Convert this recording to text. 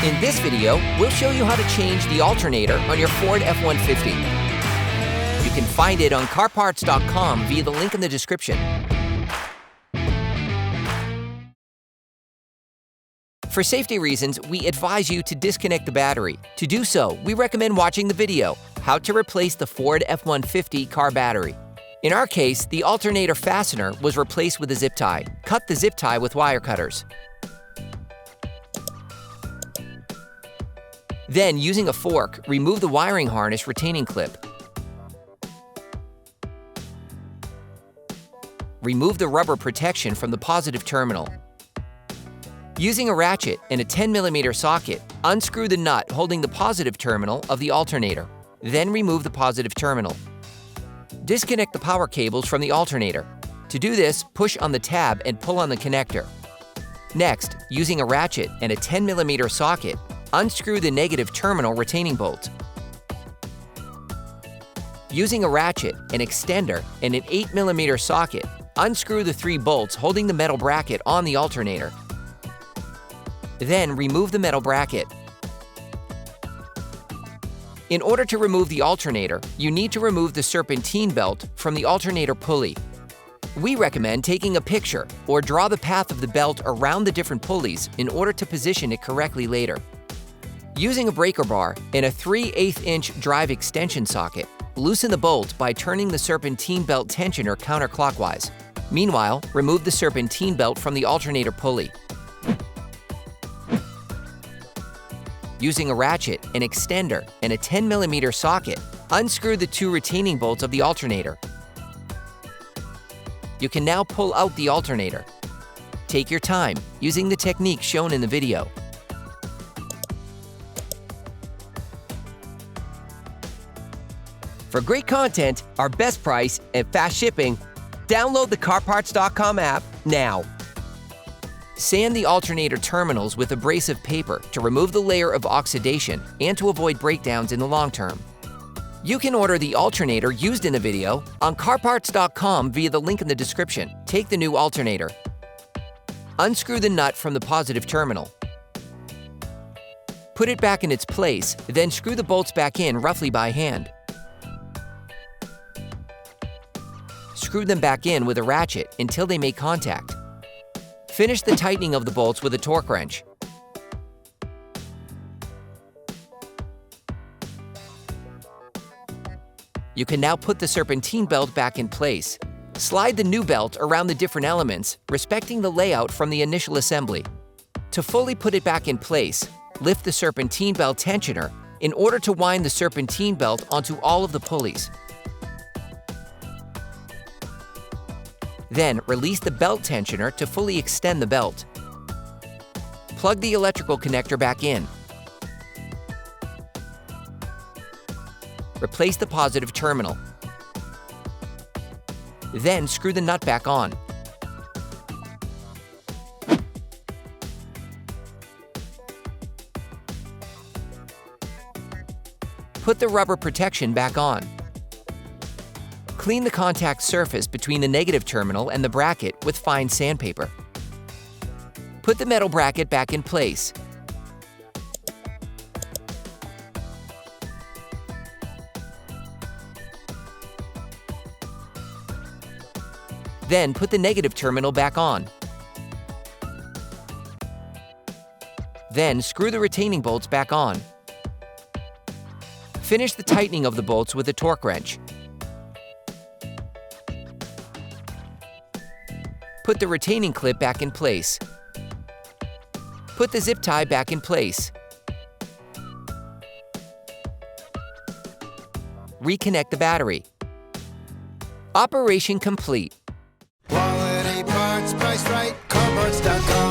In this video, we'll show you how to change the alternator on your Ford F-150. You can find it on CarParts.com via the link in the description. For safety reasons, we advise you to disconnect the battery. To do so, we recommend watching the video, How to Replace the Ford F-150 Car Battery. In our case, the alternator fastener was replaced with a zip tie. Cut the zip tie with wire cutters. Then, using a fork, remove the wiring harness retaining clip. Remove the rubber protection from the positive terminal. Using a ratchet and a 10mm socket, unscrew the nut holding the positive terminal of the alternator. Then remove the positive terminal. Disconnect the power cables from the alternator. To do this, push on the tab and pull on the connector. Next, using a ratchet and a 10mm socket, unscrew the negative terminal retaining bolt. Using a ratchet, an extender, and an 8mm socket, unscrew the 3 bolts holding the metal bracket on the alternator. Then remove the metal bracket. In order to remove the alternator, you need to remove the serpentine belt from the alternator pulley. We recommend taking a picture or draw the path of the belt around the different pulleys in order to position it correctly later. Using a breaker bar and a 3/8" drive extension socket, loosen the bolt by turning the serpentine belt tensioner counterclockwise. Meanwhile, remove the serpentine belt from the alternator pulley. Using a ratchet, an extender, and a 10mm socket, unscrew the 2 retaining bolts of the alternator. You can now pull out the alternator. Take your time, using the technique shown in the video. For great content, our best price, and fast shipping, download the CarParts.com app now. Sand the alternator terminals with abrasive paper to remove the layer of oxidation and to avoid breakdowns in the long term. You can order the alternator used in the video on CarParts.com via the link in the description. Take the new alternator. Unscrew the nut from the positive terminal. Put it back in its place, then screw the bolts back in roughly by hand. Screw them back in with a ratchet until they make contact. Finish the tightening of the bolts with a torque wrench. You can now put the serpentine belt back in place. Slide the new belt around the different elements, respecting the layout from the initial assembly. To fully put it back in place, lift the serpentine belt tensioner in order to wind the serpentine belt onto all of the pulleys. Then, release the belt tensioner to fully extend the belt. Plug the electrical connector back in. Replace the positive terminal. Then, screw the nut back on. Put the rubber protection back on. Clean the contact surface between the negative terminal and the bracket with fine sandpaper. Put the metal bracket back in place. Then put the negative terminal back on. Then screw the retaining bolts back on. Finish the tightening of the bolts with a torque wrench. Put the retaining clip back in place. Put the zip tie back in place. Reconnect the battery. Operation complete. Quality parts, priced right, CarParts.com.